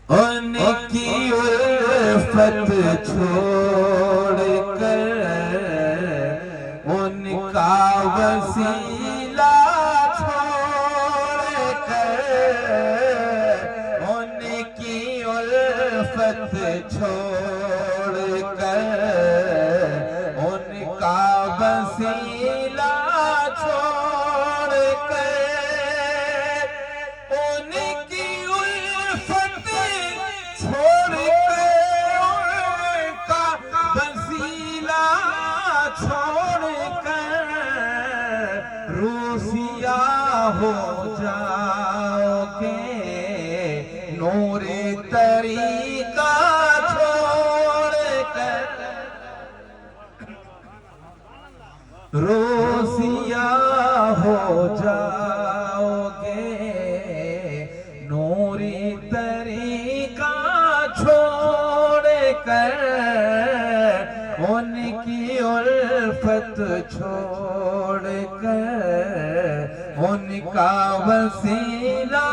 ان کی الفت چھوڑ کر ان کا وسیلہ چھوڑ کر ان کی الفت چھوڑ کر ان کا وسیلہ چھوڑ کر ان کی الفت چھوڑ کر ان کا وسیلہ چھوڑ کر روسیا ہو جاؤ گے نور طریقہ چھوڑ کر روسیا ہو جاؤ گے نوری طریقہ چھوڑ کر ان کی الفت چھوڑ کر ان کا وسیلہ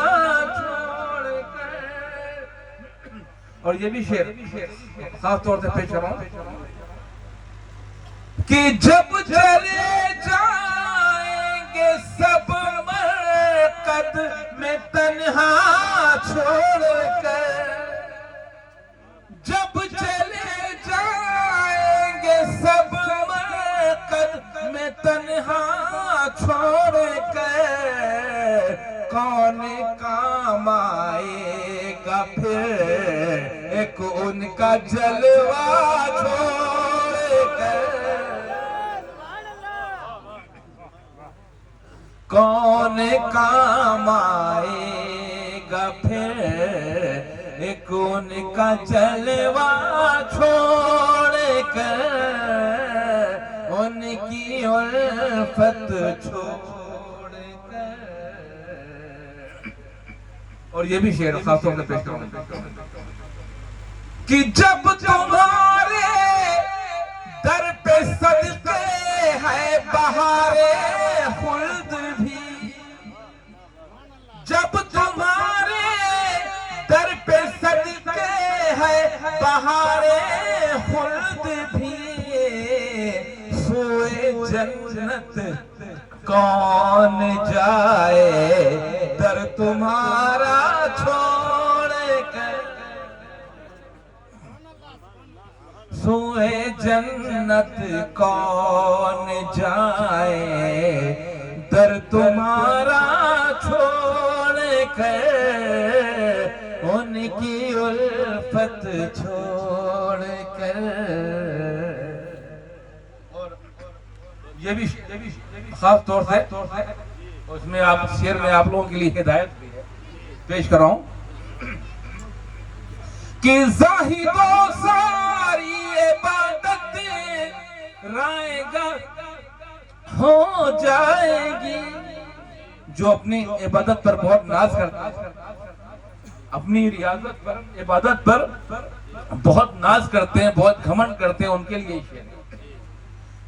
چھوڑ کر. اور یہ بھی شعر خاص طور سے پیش کر رہا ہوں کہ جب چلے جائیں گے سب مرقد میں تنہا چھوڑ کر جب چلے جائیں گے سب مرقد میں تنہا چھوڑ کر کون کام آئے گا پھر ایک ان کا جلوہ چھوڑ کر کون کام آئے گا پھر ایک ان کا جلوہ چھوڑ کر ان کی الفت چھوڑ کر. اور یہ بھی شعر خاص طور سے پیش کروں کہ جب تمہارے در پہ صدقے ہے بہار خلد بھی جب تمہارے در پہ صدقے ہے بہار خلد بھی سوئے جنت کون جائے در تمہارا چھوڑ کر سوئے جنت کون جائے در تمہارا چھوڑ کر ان کی الفت چھوڑ کر. یہ بھی خاص طور سے اس میں آپ شعر میں آپ لوگوں کے لیے ہدایت بھی ہے پیش کر رہا ہوں کہ زاہد و ساری عبادت رائے گا ہو جائے گی. جو اپنی عبادت پر بہت ناز کرتا ہے اپنی ریاضت پر عبادت پر بہت ناز کرتے ہیں بہت گھمنڈ کرتے ہیں ان کے لیے شعر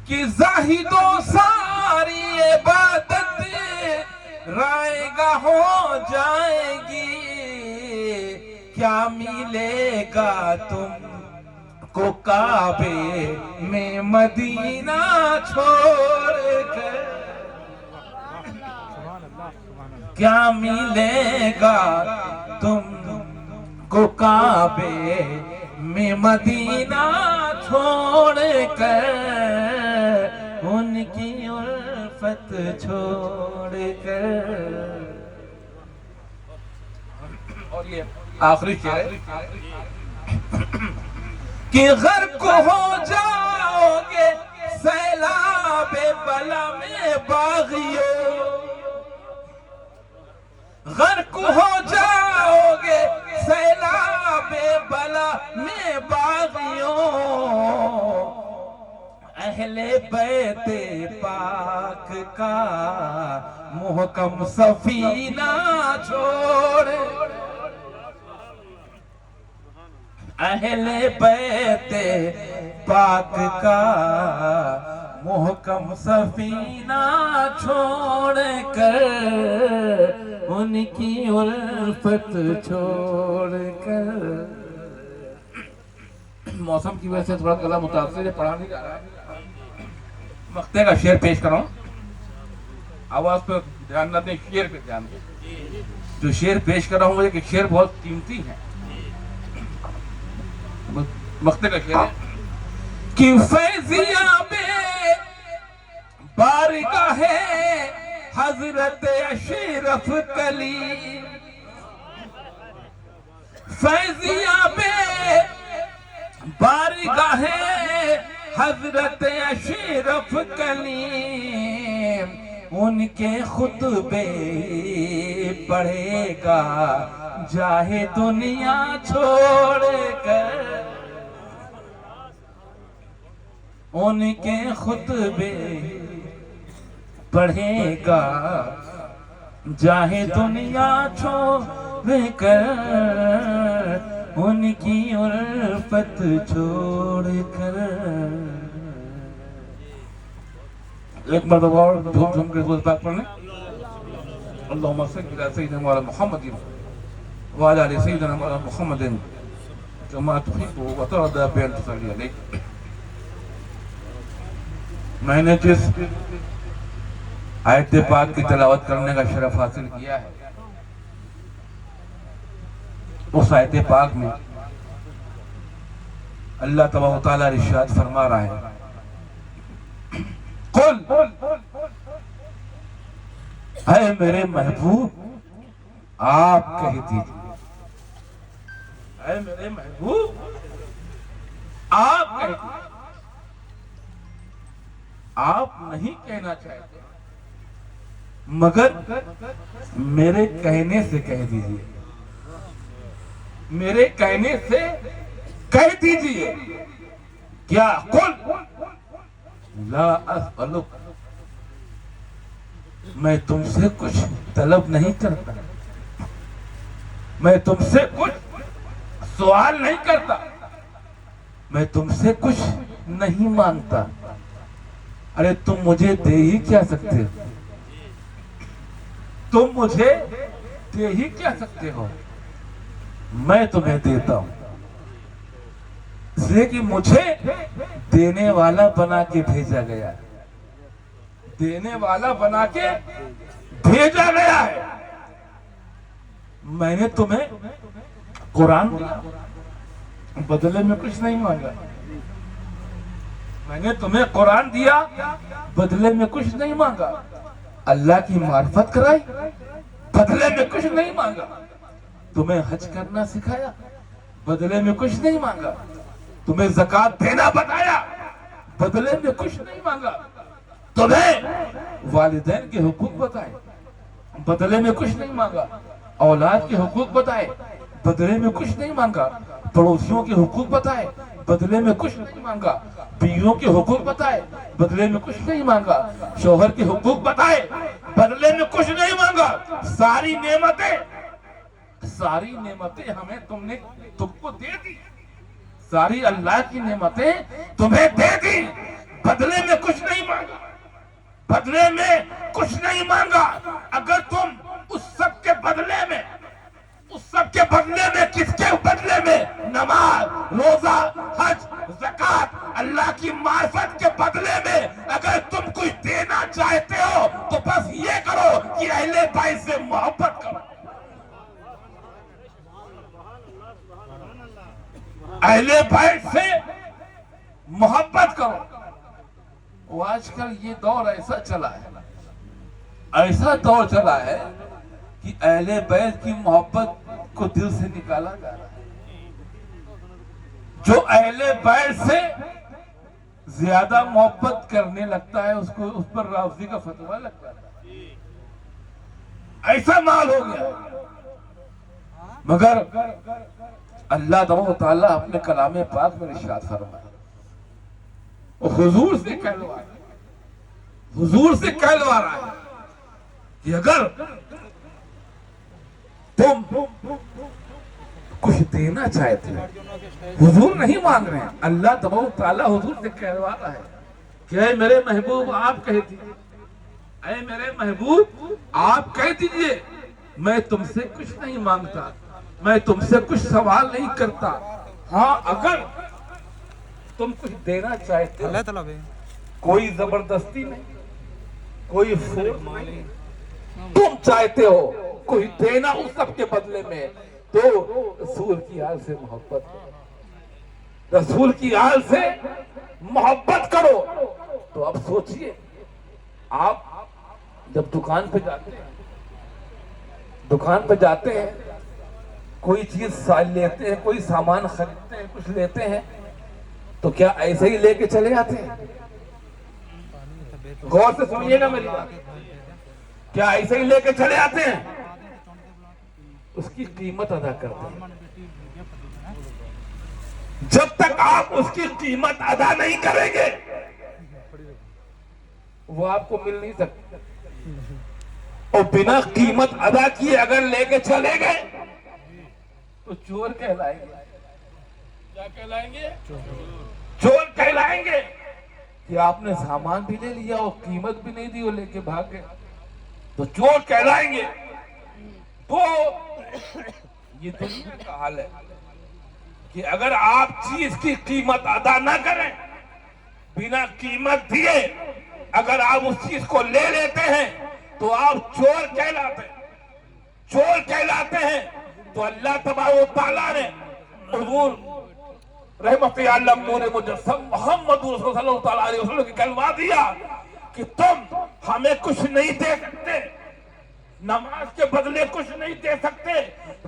کہ زاہد و ساری عبادت رائے گا ہو جائے گی کیا ملے گا تم کو کعبے میں مدینہ چھوڑ کر کیا ملے گا تم کو کعبے میں مدینہ چھوڑ کر ان کی الفت چھوڑ کر. اور یہ آخری شعر ہے کہ غرق ہو جاؤ گے سیلاب بلا میں باغیوں غرق ہو جاؤ گے سیلاب بلا میں باغیوں اہل بیت پاک کا محکم سفینہ چھوڑ اہل بیت پاک کا محکم سفینہ چھوڑ کر ان کی الفت چھوڑ کر. موسم کی وجہ سے تھوڑا گلا متاثر ہے، پڑھا نہیں جا رہا. مقطع کا شعر پیش کر رہا ہوں، آواز پہ دھیان نہ دیں، شعر پہ دھیان دیں. جو شعر پیش کر رہا ہوں مجھے کہ شعر بہت قیمتی ہے. مقطع کا شعر ہے کہ فیضیاب بارگاہ حضرت اشرف کلیم، فیضیاب بارگاہ حضرت اشرف کلیم، ان کے خطبے پڑھے گا جاہے دنیا چھوڑ کر. ان کے خطبے پڑھے گا جاہے دنیا چھوڑ کر، ان کی الفت چھوڑ کر. ایک مرتبہ اور جھوم جھوم کے درود پاک پڑھ لیں. اللہم صل علی سیدنا مولانا محمد وعلی آل سیدنا مولانا محمد کما تحب وترضى بأن تصلی علیہ. میں نے جس آیت پاک کی تلاوت کرنے کا شرف حاصل کیا ہے، اس آیت پاک میں اللہ تبارک و تعالیٰ ارشاد فرما رہا ہے قل، اے میرے محبوب آپ کہہ دیجئے، اے میرے محبوب آپ کہہ دیجئے. آپ نہیں کہنا چاہتے مگر میرے کہنے سے کہہ دیجئے، میرے کہنے سے کہہ دیجئے. کیا؟ قل لا اسألک، میں تم سے کچھ طلب نہیں کرتا، میں تم سے کچھ سوال نہیں کرتا، میں تم سے کچھ نہیں مانگتا. ارے تم مجھے دے ہی کیا سکتے ہو، تم مجھے دے ہی کیا سکتے ہو، میں تمہیں دیتا ہوں. اس لیے کہ مجھے دینے والا بنا کے بھیجا گیا ہے، دینے والا بنا کے بھیجا گیا ہے. میں نے تمہیں قرآن دیا، بدلے میں کچھ نہیں مانگا. میں نے تمہیں قرآن دیا، بدلے میں کچھ نہیں مانگا. اللہ کی معرفت کرائی، بدلے میں کچھ نہیں مانگا. تمہیں حج کرنا سکھایا، بدلے میں کچھ نہیں مانگا. تمہیں زکوٰۃ دینا بتایا، بدلے میں کچھ نہیں مانگا. تمہیں والدین کے حقوق بتائے، بدلے میں کچھ نہیں مانگا. اولاد کے حقوق بتائے، بدلے میں کچھ نہیں مانگا. پڑوسیوں کے حقوق بتائے، بدلے میں کچھ نہیں مانگا. بیویوں کے حقوق بتائے، بدلے میں کچھ نہیں مانگا. شوہر کے حقوق بتائے، بدلے میں کچھ نہیں مانگا. ساری نعمتیں ہمیں تم کو دے دی، ساری اللہ کی نعمتیں تمہیں دے دی، بدلے میں کچھ نہیں مانگا، بدلے میں کچھ نہیں مانگا. اگر تم اس سب کے بدلے میں کس کے بدلے میں نماز، روزہ، حج، زکوٰۃ، اللہ کی معرفت کے بدلے میں اگر تم کچھ دینا چاہتے ہو تو بس یہ کرو کہ اہل بیت سے محبت کرو، اہل بیت سے محبت کرو. وہ آج کل یہ دور ایسا چلا ہے کہ اہل بیت کی محبت کو دل سے نکالا جا رہا ہے. جو اہل بیت سے زیادہ محبت کرنے لگتا ہے اس پر رافضی کا فتویٰ لگتا ہے. ایسا مال ہو گیا. مگر اللہ تبارک و تعالیٰ اپنے کلام پاک میں ارشاد فرمایا، حضور سے کہلوا رہا ہے کہ اگر تم کچھ دینا چاہتے ہیں، حضور نہیں مانگ رہے ہیں، اللہ تبارک و تعالیٰ حضور سے کہلوا رہا ہے کہ اے میرے محبوب آپ کہہ دیجئے، اے میرے محبوب آپ کہہ دیجئے میں تم سے کچھ نہیں مانگتا، میں تم سے کچھ سوال نہیں کرتا، ہاں اگر تم کچھ دینا چاہتے ہو، کوئی زبردستی نہیں، کوئی فورس نہیں، تم چاہتے ہو کوئی دینا اس سب کے بدلے میں، تو رسول کی آل سے محبت کرو، رسول کی آل سے محبت کرو۔ تو اب سوچئے، آپ جب دکان پہ جاتے ہیں، کوئی چیز لیتے ہیں، کوئی سامان خریدتے ہیں، کچھ لیتے ہیں، تو کیا ایسے ہی لے کے چلے آتے ہیں؟ غور سے سنیے گا میری بات، کیا ایسے ہی لے کے چلے آتے ہیں؟ اس کی قیمت ادا کرتے ہیں۔ جب تک آپ اس کی قیمت ادا نہیں کریں گے، وہ آپ کو مل نہیں سکتی، اور بنا قیمت ادا کیے اگر لے کے چلے گئے تو چور کہلائیں گے۔ کیا کہلائیں گے؟ چور کہلائیں گے، کہ آپ نے سامان بھی لے لیا اور قیمت بھی نہیں دی اور لے کے بھاگ گئے، تو چور کہلائیں گے۔ تو یہ دنیا کا حال ہے کہ اگر آپ چیز کی قیمت ادا نہ کریں، بنا قیمت دیے اگر آپ اس چیز کو لے لیتے ہیں تو آپ چور کہلاتے ہیں، چور کہلاتے ہیں۔ تو اللہ تبارک و تعالیٰ نے حضور رحمت عالم نور مجسم محمد رسول صلی اللہ علیہ وسلم کی کلمہ دیا کہ تم ہمیں کچھ نہیں دے سکتے، نماز کے بدلے کچھ نہیں دے سکتے،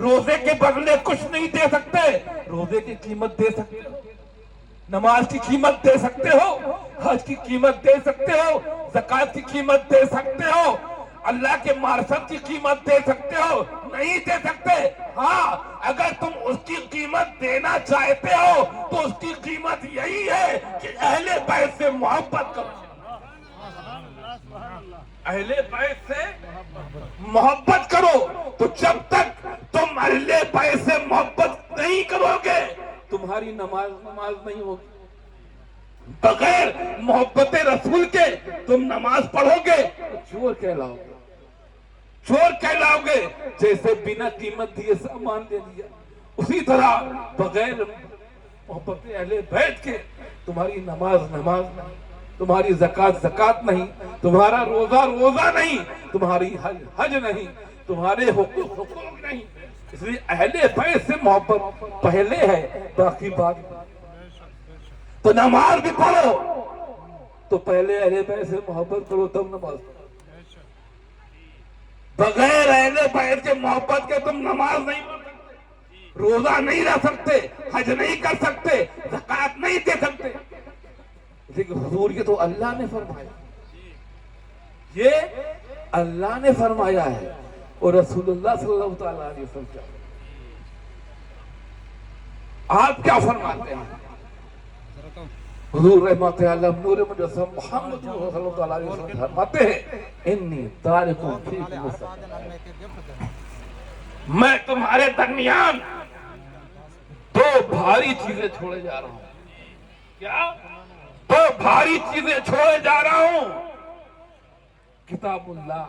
روزے کے بدلے کچھ نہیں دے سکتے، روزے کی قیمت دے سکتے ہو، نماز کی قیمت دے سکتے ہو، حج کی قیمت دے سکتے ہو، زکوٰۃ کی قیمت دے سکتے ہو، اللہ کے معرفت کی قیمت دے سکتے ہو؟ نہیں دے سکتے۔ ہاں اگر تم اس کی قیمت دینا چاہتے ہو تو اس کی قیمت یہی ہے کہ اہل بیت سے محبت کرو، اہل بیت سے محبت کرو۔ تو جب تک تم اہل بیت سے محبت نہیں کرو گے، تمہاری نماز نہیں ہوگی۔ بغیر محبت رسول کے تم نماز پڑھو گے تو چور کہلاؤ گے، چور کہلاؤ گے۔ جیسے بنا قیمت دیے سامان دے دیا، اسی طرح بغیر محبت اہل بیت کے تمہاری نماز نہیں، تمہاری زکوٰۃ نہیں، تمہارا روزہ نہیں، تمہاری حج نہیں، تمہارے حقوق نہیں۔ اس لیے اہل بیت سے محبت پہلے ہے، باقی بات۔ تو نماز بھی پڑھو تو پہلے اہل بیت سے محبت کرو، تب نماز پڑھو۔ بغیر اہل بیت کے محبت کے تم نماز نہیں پڑھ سکتے، روزہ نہیں رکھ سکتے، حج نہیں کر سکتے، زکوٰۃ نہیں دے سکتے۔ لیکن حضور یہ تو اللہ نے فرمایا، یہ اللہ نے فرمایا ہے، اور رسول اللہ صلی اللہ علیہ وسلم آپ کیا فرماتے ہیں؟ حضور رحمت عالم نور مجسم محمد صلی اللہ علیہ وسلم فرماتے ہیں، انی تارک فیکم الثقلین، میں تمہارے درمیان دو بھاری چیزیں چھوڑے جا رہا ہوں۔ کیا؟ دو بھاری چیزیں چھوڑے جا رہا ہوں۔ کتاب اللہ،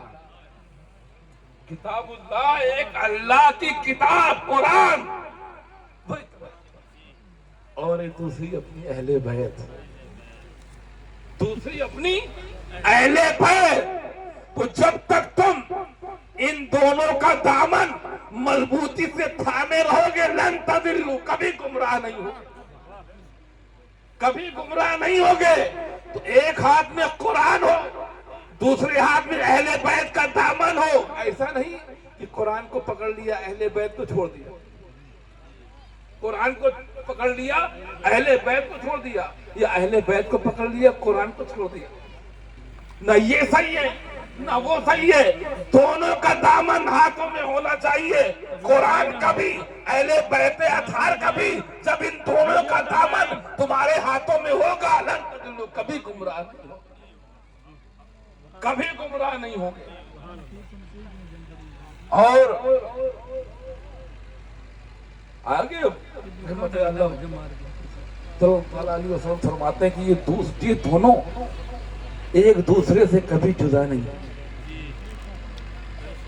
کتاب اللہ، ایک اللہ کی کتاب قرآن، اور ایک دوسری اپنی اہل بیت، دوسری اپنی اہل بیت۔ تو جب تک تم ان دونوں کا دامن مضبوطی سے تھامے رہو گے، لن تضلوا، کبھی گمراہ نہیں ہوگے، کبھی گمراہ نہیں ہوگے۔ تو ایک ہاتھ میں قرآن ہو، دوسرے ہاتھ میں اہل بیت کا دامن ہو۔ ایسا نہیں کہ قرآن کو پکڑ لیا، اہل بیت کو چھوڑ دیا، قرآن کو پکڑ لیا، اہل بیت کو چھوڑ دیا، یا اہل بیت کو پکڑ لیا، قرآن کو چھوڑ دیا۔ نہ یہ صحیح ہے نہ وہ صحیح ہے، دونوں کا دامن ہاتھوں میں ہونا چاہیے، قرآن کا بھی، اہل بیت اطہار کا بھی۔ جب ان دونوں کا دامن تمہارے ہاتھوں میں ہوگا، لن تضلوا، کبھی گمراہ نہیں ہوگے، کبھی گمراہ نہیں ہوگے۔ اور آگے رحمت اللہ صلی اللہ علیہ وسلم فرماتے ہیں کہ یہ دونوں ایک دوسرے سے کبھی جدا نہیں،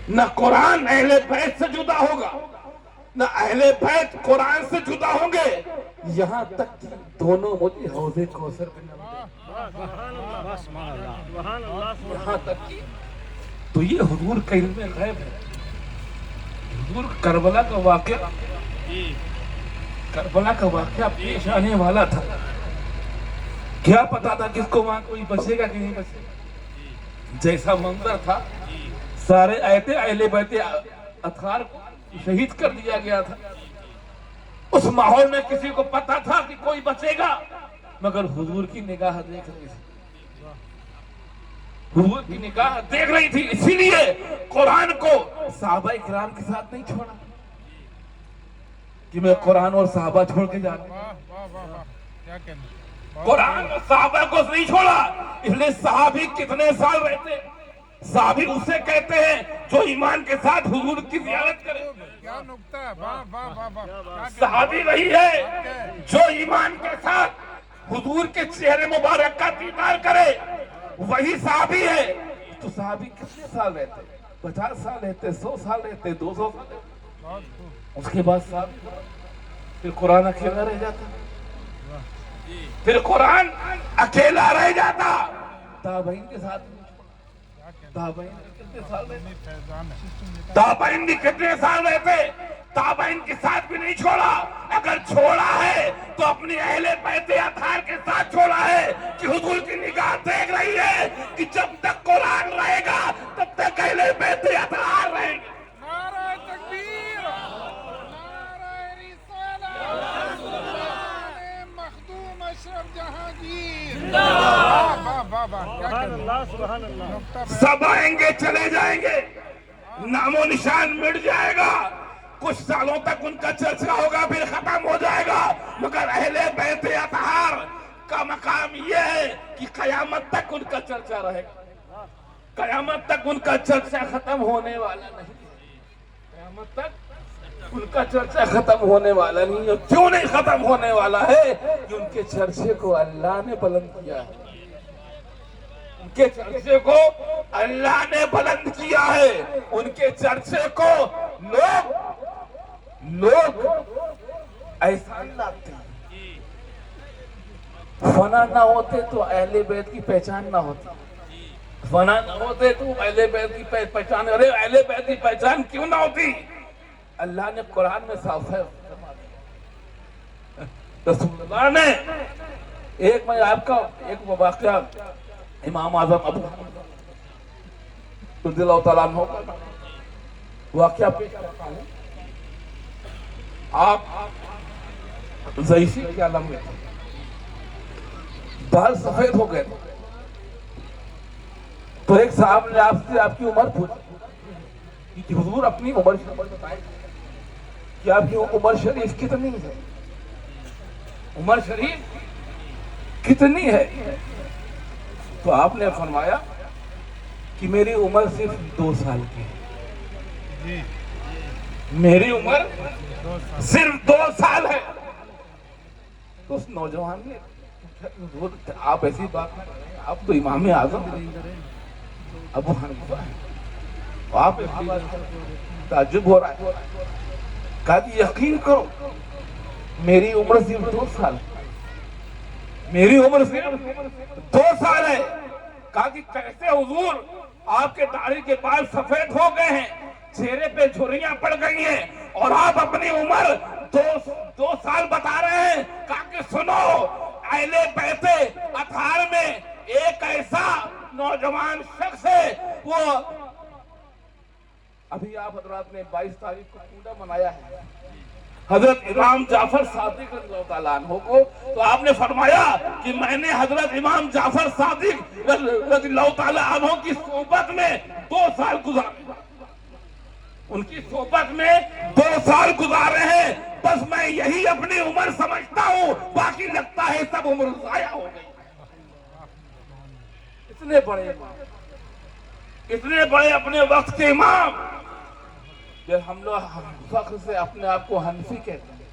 نہ قرآن اہل بیت سے جدا ہوگا، نہ اہل بیت قرآن سے جدا ہوں گے، یہاں تک کہ دونوں مجھے حوض کوثر پہ نہ یہاں تک کہ تو یہ حضور کا علم غیب ہے۔ حضور کربلا کا واقعہ پیش آنے والا تھا، کیا پتا تھا کس کو وہاں کوئی بچے گا کہ نہیں بچے گا؟ جیسا منظر تھا، سارے اہل بیت اطہار کو شہید کر دیا گیا تھا۔ اس ماحول میں کسی کو پتا تھا کہ کوئی بچے گا، مگر حضور کی نگاہ دیکھ رہی تھی، حضور کی نگاہ دیکھ رہی تھی، اسی لیے قرآن کو صحابہ کرام کے ساتھ نہیں چھوڑا کہ میں قرآن اور صحابہ چھوڑ کے جا رہا ہوں۔ قرآن اور صحابہ کو نہیں چھوڑا، اس لیے صحابی کتنے سال رہتے؟ صحابی اسے کہتے ہیں جو ایمان کے ساتھ حضور کی زیارت کرے۔ صحابی وہی ہے جو ایمان کے ساتھ حضور کے چہرے مبارک کا دیدار کرے، وہی صحابی ہے۔ تو صحابی کتنے سال رہتے؟ 50 سال رہتے، 100 سال رہتے، 200 سال رہتے۔ اس کے بعد صحابی پھر قرآن اکیلا رہ جاتا، پھر قرآن اکیلا رہ جاتا۔ تابعین کے ساتھ تابعین کتنے سال رہتے؟ تابعین بھی کتنے سال رہتے؟ تابعین کے ساتھ بھی نہیں چھوڑا۔ اگر چھوڑا ہے تو اپنی اہل بیت اطہار کے ساتھ چھوڑا ہے کہ حضور کی نگاہ دیکھ رہی ہے کہ جب تک قرآن رہے گا تب تک اہل بیت اطہار رہیں گے۔ نعرہ تکبیر، نعرہ رسالت، مخدوم اشرف جہانگیر۔ سب آئیں گے، چلے جائیں گے، نام و نشان مٹ جائے گا، کچھ سالوں تک ان کا چرچا ہوگا، پھر ختم ہو جائے گا، مگر اہل بیت اطہار کا مقام یہ ہے کہ قیامت تک ان کا چرچا رہے گا، قیامت تک ان کا چرچا ختم ہونے والا نہیں ہے، قیامت تک ان کا چرچا ختم ہونے والا نہیں ہے۔ کیوں نہیں ختم ہونے والا ہے؟ کہ ان کے چرچے کو اللہ نے بلند کیا ہے، ان کے چرچے کو اللہ نے بلند کیا ہے، ان کے چرچے کو لوگ ایسا لاتے ہیں۔ فنا نہ ہوتے تو اہل بیت کی پہچان نہ ہوتی، فنا نہ ہوتے تو اہل بیت کی پہچان، ارے اہل بیت کی پہچان کیوں نہ ہوتی؟ اللہ نے قرآن میں صاف ہے، رسول اللہ نے میں آپ کا ایک واقعہ امام اعظم ابو حنیفہ رضی اللہ تعالیٰ عنہ کا واقعہ پیش کرتا ہوں۔ آپ ضعیفی کے عالم میں تھے، بال سفید ہو گئے، تو ایک صاحب نے آپ سے آپ کی عمر پوچھی کہ حضور اپنی عمر بتائیں کہ آپ کی عمر شریف کتنی ہے، عمر شریف کتنی ہے؟ تو آپ نے فرمایا کہ میری عمر صرف 2 سال کی ہے، میری عمر صرف 2 سال ہے۔ تو اس نوجوان نے آپ ایسی بات نہ کریں، آپ تو امام اعظم ابو حنیفہ ہیں، آپ ایسی بات تعجب ہو رہا ہے۔ کہا کہ یقین کرو میری عمر صرف 2 سال ہے، میری عمر صرف 2 سال ہے۔ کہا کہ کیسے حضور؟ آپ کے داڑھی کے بال سفید ہو گئے ہیں، چہرے پہ جھریاں پڑ گئی ہیں، اور آپ اپنی عمر 2 سال بتا رہے ہیں۔ کہا کہ سنو، اہل بیت اطہار میں ایک ایسا نوجوان شخص ہے، وہ ابھی آپ حضرات نے 22 تاریخ کو پورا منایا ہے، حضرت امام جعفر صادق رضی اللہ تعالیٰ عنہ کو، تو آپ نے فرمایا کہ میں نے حضرت امام جعفر صادق رضی اللہ تعالیٰ عنہ کی صحبت میں 2 سال گزارے، ان کی صحبت میں 2 سال گزارے ہیں، بس میں یہی اپنی عمر سمجھتا ہوں، باقی لگتا ہے سب عمر ضائع ہو گئی۔ اتنے بڑے امام، اتنے بڑے اپنے وقت کے امام، جب ہم لوگ فخر سے اپنے آپ کو حنفی کہتے ہیں،